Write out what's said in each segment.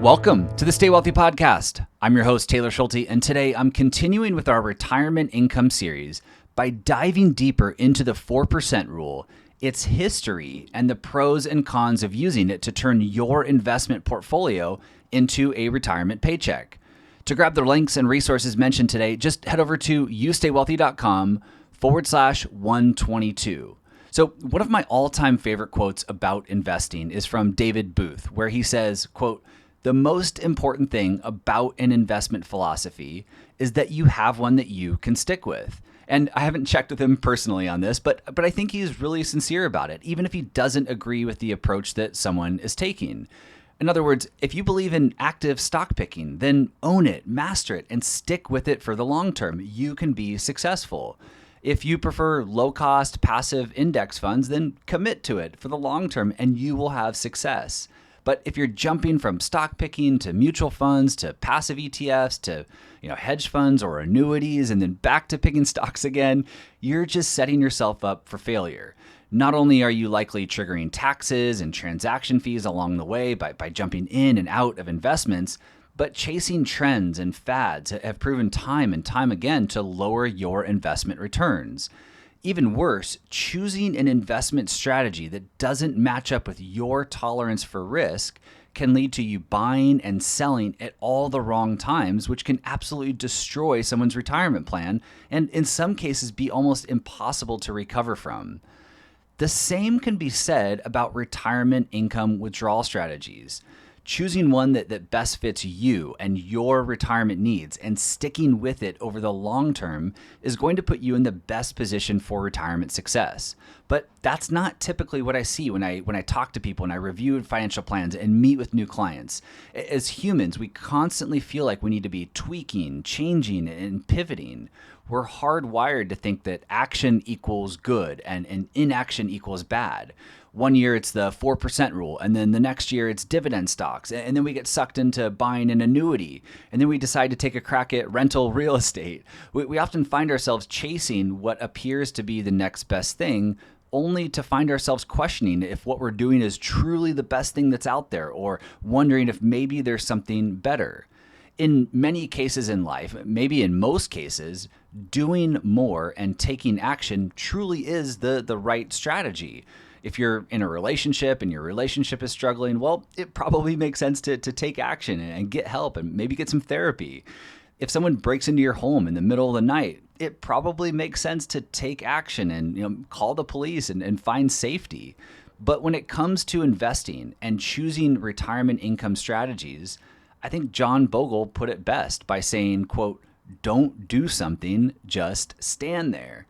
Welcome to the Stay Wealthy Podcast. I'm your host, Taylor Schulte, and today I'm continuing with our retirement income series by diving deeper into the 4% rule, its history, and the pros and cons of using it to turn your investment portfolio into a retirement paycheck. To grab the links and resources mentioned today, just head over to youstaywealthy.com/122. So one of my all-time favorite quotes about investing is from David Booth, where he says, quote, "The most important thing about an investment philosophy is that you have one that you can stick with." And I haven't checked with him personally on this, but I think he's really sincere about it, even if he doesn't agree with the approach that someone is taking. In other words, if you believe in active stock picking, then own it, master it, and stick with it for the long term. You can be successful. If you prefer low-cost passive index funds, then commit to it for the long term and you will have success. But if you're jumping from stock picking to mutual funds to passive ETFs to hedge funds or annuities and then back to picking stocks again, you're just setting yourself up for failure. Not only are you likely triggering taxes and transaction fees along the way by jumping in and out of investments, but chasing trends and fads have proven time and time again to lower your investment returns. Even worse, choosing an investment strategy that doesn't match up with your tolerance for risk can lead to you buying and selling at all the wrong times, which can absolutely destroy someone's retirement plan and in some cases be almost impossible to recover from. The same can be said about retirement income withdrawal strategies. Choosing one that best fits you and your retirement needs and sticking with it over the long term is going to put you in the best position for retirement success. But that's not typically what I see when I talk to people and I review financial plans and meet with new clients. As humans, we constantly feel like we need to be tweaking, changing, and pivoting. We're hardwired to think that action equals good and inaction equals bad. One year it's the 4% rule, and then the next year it's dividend stocks, and then we get sucked into buying an annuity, and then we decide to take a crack at rental real estate. We often find ourselves chasing what appears to be the next best thing, only to find ourselves questioning if what we're doing is truly the best thing that's out there, or wondering if maybe there's something better. In many cases in life, maybe in most cases, doing more and taking action truly is the right strategy. If you're in a relationship and your relationship is struggling, well, it probably makes sense to take action and get help and maybe get some therapy. If someone breaks into your home in the middle of the night, it probably makes sense to take action and call the police and find safety. But when it comes to investing and choosing retirement income strategies, I think John Bogle put it best by saying, quote, "Don't do something, just stand there."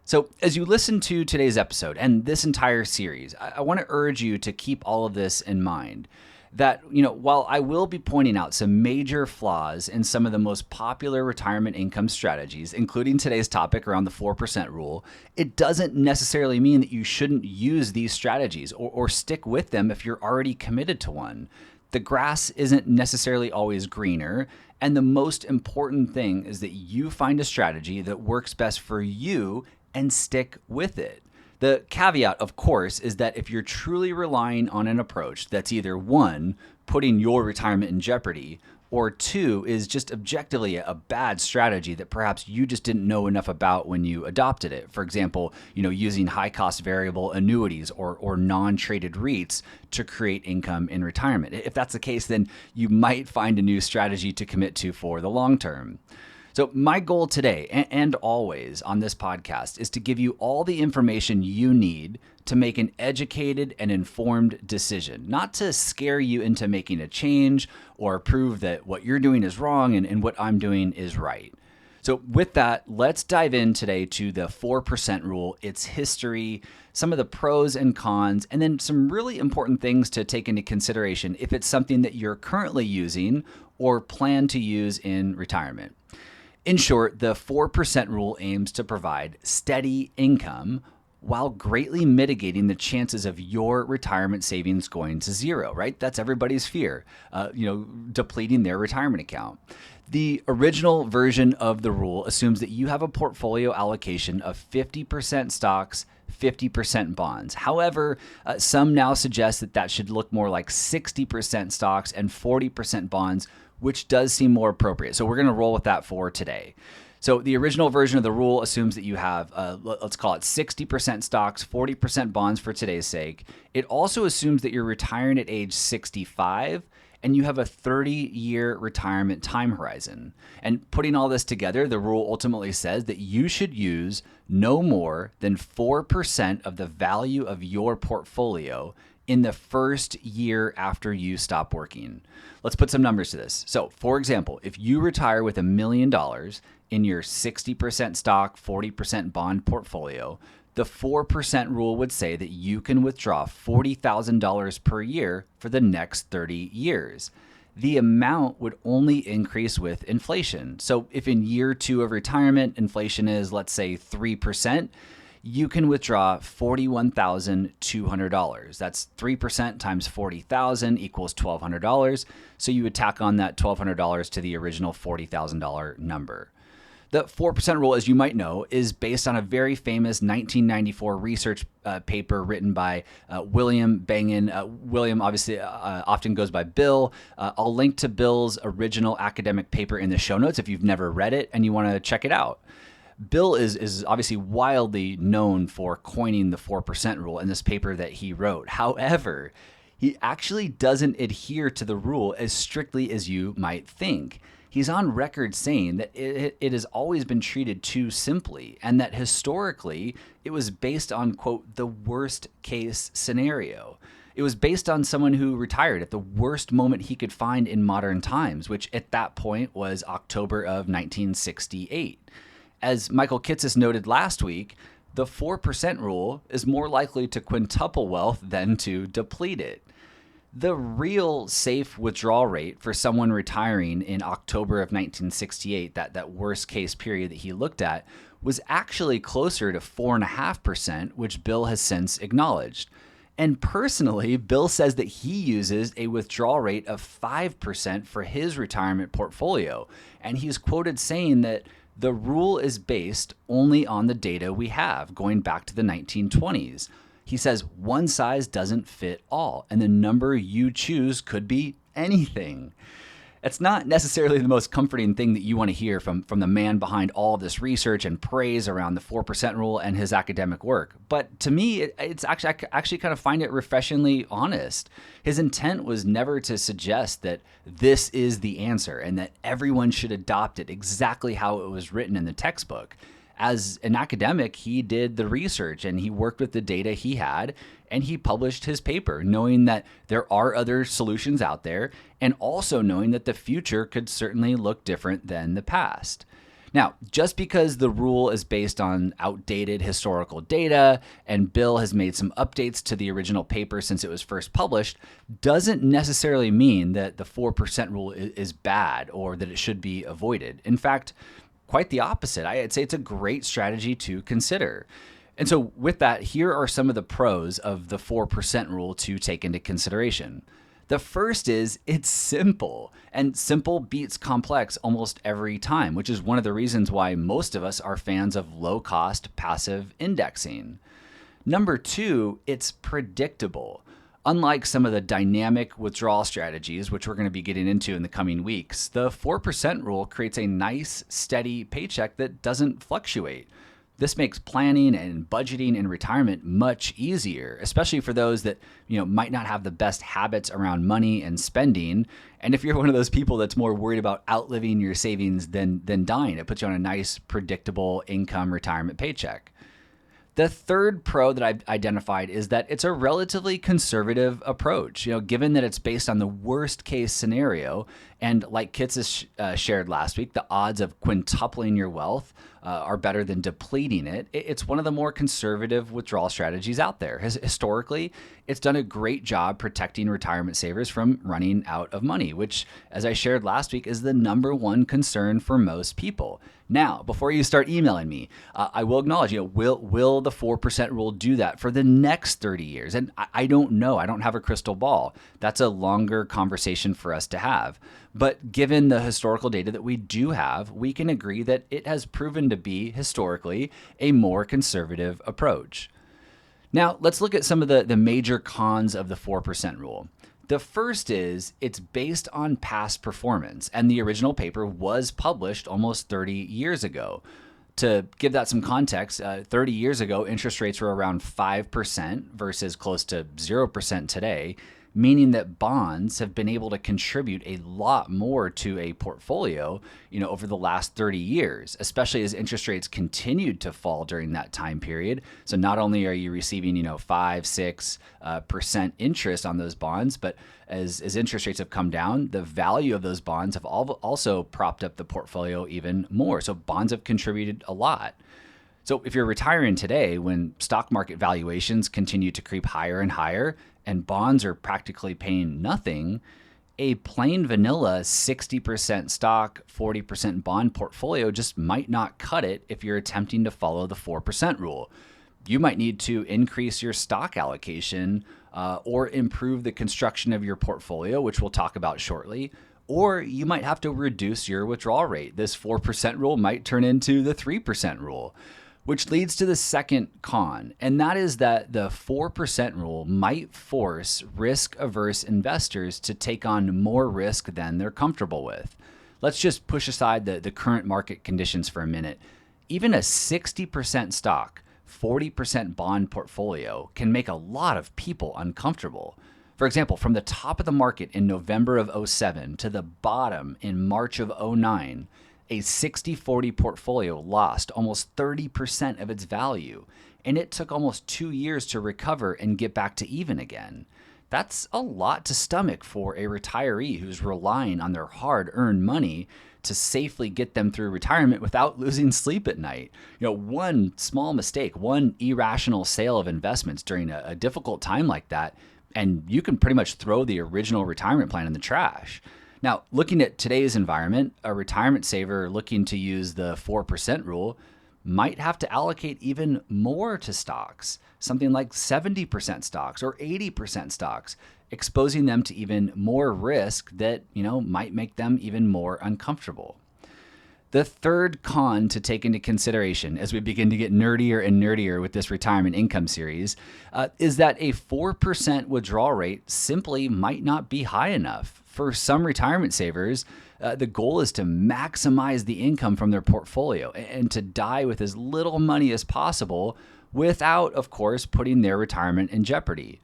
So as you listen to today's episode and this entire series, I want to urge you to keep all of this in mind. That, while I will be pointing out some major flaws in some of the most popular retirement income strategies, including today's topic around the 4% rule, it doesn't necessarily mean that you shouldn't use these strategies or stick with them if you're already committed to one. The grass isn't necessarily always greener, and the most important thing is that you find a strategy that works best for you and stick with it. The caveat, of course, is that if you're truly relying on an approach that's either one, putting your retirement in jeopardy, or two, is just objectively a bad strategy that perhaps you just didn't know enough about when you adopted it. For example, using high-cost variable annuities or non-traded REITs to create income in retirement. If that's the case, then you might find a new strategy to commit to for the long term. So my goal today and always on this podcast is to give you all the information you need to make an educated and informed decision, not to scare you into making a change or prove that what you're doing is wrong and what I'm doing is right. So with that, let's dive in today to the 4% rule, its history, some of the pros and cons, and then some really important things to take into consideration if it's something that you're currently using or plan to use in retirement. In short, the 4% rule aims to provide steady income while greatly mitigating the chances of your retirement savings going to zero, right? That's everybody's fear, depleting their retirement account. The original version of the rule assumes that you have a portfolio allocation of 50% stocks, 50% bonds. However, some now suggest that that should look more like 60% stocks and 40% bonds, which does seem more appropriate. So we're going to roll with that for today. So the original version of the rule assumes that you have, let's call it 60% stocks, 40% bonds for today's sake. It also assumes that you're retiring at age 65 and you have a 30-year retirement time horizon. And putting all this together, the rule ultimately says that you should use no more than 4% of the value of your portfolio in the first year after you stop working. Let's put some numbers to this. So, for example, if you retire with $1 million in your 60% stock, 40% bond portfolio, the 4% rule would say that you can withdraw $40,000 per year for the next 30 years. The amount would only increase with inflation. So if in year 2 of retirement, inflation is, let's say, 3%, you can withdraw $41,200. That's 3% times 40,000 equals $1,200. So you would tack on that $1,200 to the original $40,000 number. The 4% rule, as you might know, is based on a very famous 1994 research paper written by William Bengen. William obviously often goes by Bill. I'll link to Bill's original academic paper in the show notes if you've never read it and you want to check it out. Bill is obviously wildly known for coining the 4% rule in this paper that he wrote. However, he actually doesn't adhere to the rule as strictly as you might think. He's on record saying that it has always been treated too simply and that historically it was based on, quote, the worst case scenario. It was based on someone who retired at the worst moment he could find in modern times, which at that point was October of 1968. As Michael Kitces noted last week, the 4% rule is more likely to quintuple wealth than to deplete it. The real safe withdrawal rate for someone retiring in October of 1968, that worst case period that he looked at, was actually closer to 4.5%, which Bill has since acknowledged. And personally, Bill says that he uses a withdrawal rate of 5% for his retirement portfolio. And he's quoted saying that the rule is based only on the data we have, going back to the 1920s. He says one size doesn't fit all, and the number you choose could be anything. It's not necessarily the most comforting thing that you want to hear from the man behind all of this research and praise around the 4% rule and his academic work. But to me, it's actually, I actually kind of find it refreshingly honest. His intent was never to suggest that this is the answer and that everyone should adopt it exactly how it was written in the textbook. As an academic, he did the research and he worked with the data he had and he published his paper, knowing that there are other solutions out there and also knowing that the future could certainly look different than the past. Now, just because the rule is based on outdated historical data and Bill has made some updates to the original paper since it was first published, doesn't necessarily mean that the 4% rule is bad or that it should be avoided. In fact, quite the opposite. I'd say it's a great strategy to consider. And so with that, here are some of the pros of the 4% rule to take into consideration. The first is it's simple, and simple beats complex almost every time, which is one of the reasons why most of us are fans of low-cost passive indexing. Number two, it's predictable. Unlike some of the dynamic withdrawal strategies, which we're going to be getting into in the coming weeks, the 4% rule creates a nice, steady paycheck that doesn't fluctuate. This makes planning and budgeting in retirement much easier, especially for those that might not have the best habits around money and spending. And if you're one of those people that's more worried about outliving your savings than dying, it puts you on a nice, predictable income retirement paycheck. The third pro that I've identified is that it's a relatively conservative approach, given that it's based on the worst case scenario. And like Kitces shared last week, the odds of quintupling your wealth are better than depleting it. It's one of the more conservative withdrawal strategies out there. Historically, it's done a great job protecting retirement savers from running out of money, which, as I shared last week, is the number one concern for most people. Now, before you start emailing me, I will acknowledge, will the 4% rule do that for the next 30 years? And I don't know. I don't have a crystal ball. That's a longer conversation for us to have. But given the historical data that we do have, we can agree that it has proven to be, historically, a more conservative approach. Now, let's look at some of the major cons of the 4% rule. The first is it's based on past performance, and the original paper was published almost 30 years ago. To give that some context, 30 years ago, interest rates were around 5% versus close to 0% today, meaning that bonds have been able to contribute a lot more to a portfolio, over the last 30 years, especially as interest rates continued to fall during that time period. So not only are you receiving, 5-6% interest on those bonds, but as interest rates have come down, the value of those bonds have also propped up the portfolio even more. So bonds have contributed a lot. So if you're retiring today, when stock market valuations continue to creep higher and higher, and bonds are practically paying nothing, a plain vanilla 60% stock, 40% bond portfolio just might not cut it if you're attempting to follow the 4% rule. You might need to increase your stock allocation or improve the construction of your portfolio, which we'll talk about shortly, or you might have to reduce your withdrawal rate. This 4% rule might turn into the 3% rule. Which leads to the second con, and that is that the 4% rule might force risk-averse investors to take on more risk than they're comfortable with. Let's just push aside the current market conditions for a minute. Even a 60% stock, 40% bond portfolio can make a lot of people uncomfortable. For example, from the top of the market in November of 2007 to the bottom in March of 2009, a 60-40 portfolio lost almost 30% of its value, and it took almost 2 years to recover and get back to even again. That's a lot to stomach for a retiree who's relying on their hard-earned money to safely get them through retirement without losing sleep at night. One small mistake, one irrational sale of investments during a difficult time like that, and you can pretty much throw the original retirement plan in the trash. Now, looking at today's environment, a retirement saver looking to use the 4% rule might have to allocate even more to stocks, something like 70% stocks or 80% stocks, exposing them to even more risk that, might make them even more uncomfortable. The third con to take into consideration as we begin to get nerdier and nerdier with this retirement income series is that a 4% withdrawal rate simply might not be high enough. For some retirement savers, the goal is to maximize the income from their portfolio and to die with as little money as possible without, of course, putting their retirement in jeopardy.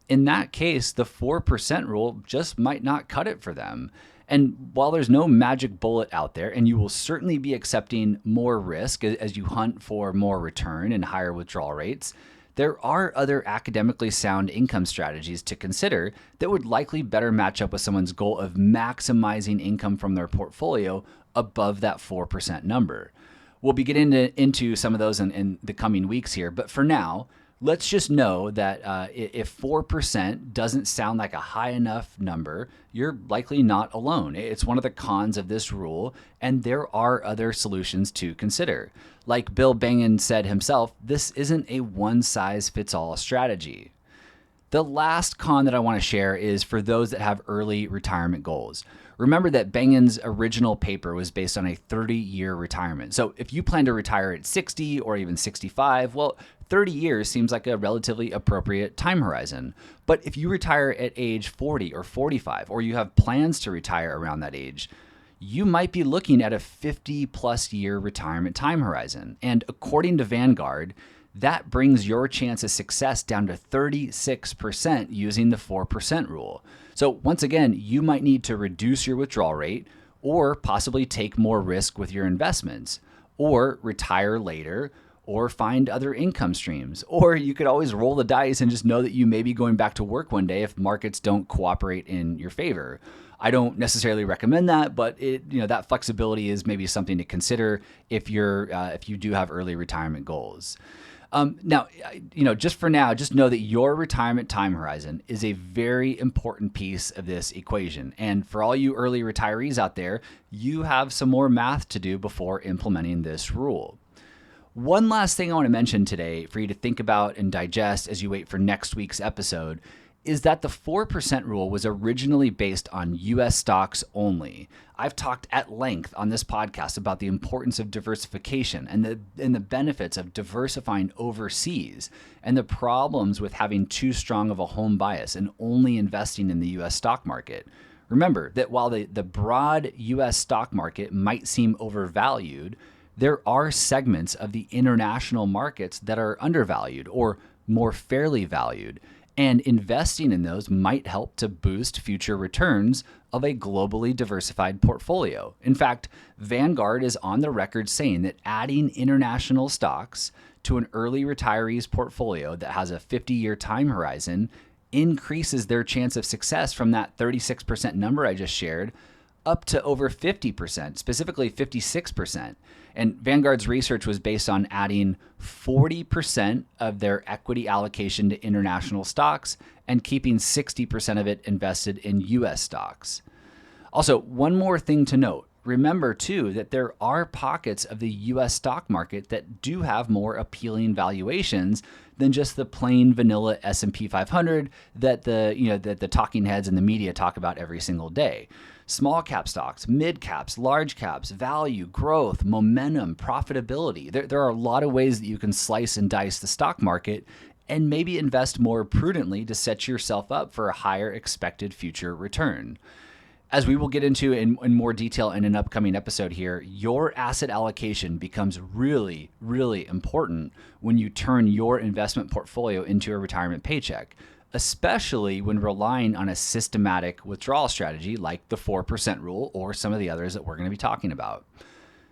In that case, the 4% rule just might not cut it for them. And while there's no magic bullet out there, and you will certainly be accepting more risk as you hunt for more return and higher withdrawal rates, there are other academically sound income strategies to consider that would likely better match up with someone's goal of maximizing income from their portfolio above that 4% number. We'll be getting into some of those in the coming weeks here, but for now, let's just know that if 4% doesn't sound like a high enough number, you're likely not alone. It's one of the cons of this rule, and there are other solutions to consider. Like Bill Bengen said himself, this isn't a one-size-fits-all strategy. The last con that I want to share is for those that have early retirement goals. Remember that Bengen's original paper was based on a 30-year retirement. So if you plan to retire at 60 or even 65, well, 30 years seems like a relatively appropriate time horizon. But if you retire at age 40 or 45, or you have plans to retire around that age, you might be looking at a 50-plus year retirement time horizon. And according to Vanguard, that brings your chance of success down to 36% using the 4% rule. So once again, you might need to reduce your withdrawal rate or possibly take more risk with your investments or retire later or find other income streams. Or you could always roll the dice and just know that you may be going back to work one day if markets don't cooperate in your favor. I don't necessarily recommend that, but that flexibility is maybe something to consider if you do have early retirement goals. Now, just for now, just know that your retirement time horizon is a very important piece of this equation. And for all you early retirees out there, you have some more math to do before implementing this rule. One last thing I want to mention today for you to think about and digest as you wait for next week's episode is that the 4% rule was originally based on U.S. stocks only. I've talked at length on this podcast about the importance of diversification and the benefits of diversifying overseas and the problems with having too strong of a home bias and only investing in the U.S. stock market. Remember that while the broad U.S. stock market might seem overvalued, there are segments of the international markets that are undervalued or more fairly valued. And investing in those might help to boost future returns of a globally diversified portfolio. In fact, Vanguard is on the record saying that adding international stocks to an early retiree's portfolio that has a 50-year time horizon increases their chance of success from that 36% number I just shared up to over 50%, specifically 56%. And Vanguard's research was based on adding 40% of their equity allocation to international stocks and keeping 60% of it invested in U.S. stocks. Also, one more thing to note. Remember, too, that there are pockets of the U.S. stock market that do have more appealing valuations than just the plain vanilla S&P 500 that the talking heads in the media talk about every single day. Small cap stocks, mid caps, large caps, value, growth, momentum, profitability. There are a lot of ways that you can slice and dice the stock market and maybe invest more prudently to set yourself up for a higher expected future return. As we will get into in more detail in an upcoming episode here, your asset allocation becomes really, really important when you turn your investment portfolio into a retirement paycheck, especially when relying on a systematic withdrawal strategy like the 4% rule or some of the others that we're going to be talking about.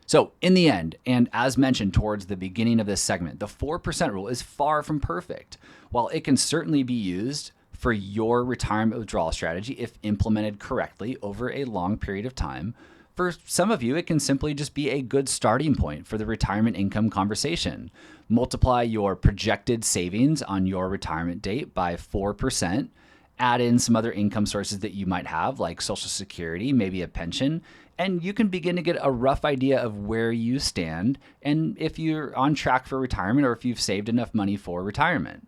So in the end, and as mentioned towards the beginning of this segment, the 4% rule is far from perfect. While it can certainly be used for your retirement withdrawal strategy if implemented correctly over a long period of time, for some of you, it can simply just be a good starting point for the retirement income conversation. Multiply your projected savings on your retirement date by 4%, add in some other income sources that you might have, like Social Security, maybe a pension, and you can begin to get a rough idea of where you stand and if you're on track for retirement or if you've saved enough money for retirement.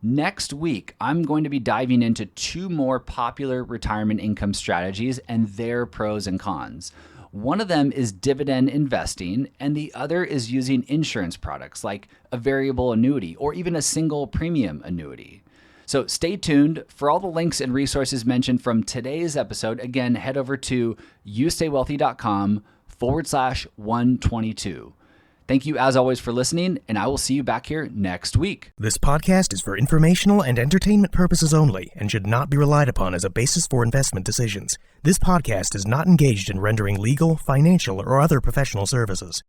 Next week, I'm going to be diving into 2 more popular retirement income strategies and their pros and cons. One of them is dividend investing, and the other is using insurance products like a variable annuity or even a single premium annuity. So stay tuned. For all the links and resources mentioned from today's episode, again, head over to youstaywealthy.com/122. Thank you, as always, for listening, and I will see you back here next week. This podcast is for informational and entertainment purposes only and should not be relied upon as a basis for investment decisions. This podcast is not engaged in rendering legal, financial, or other professional services.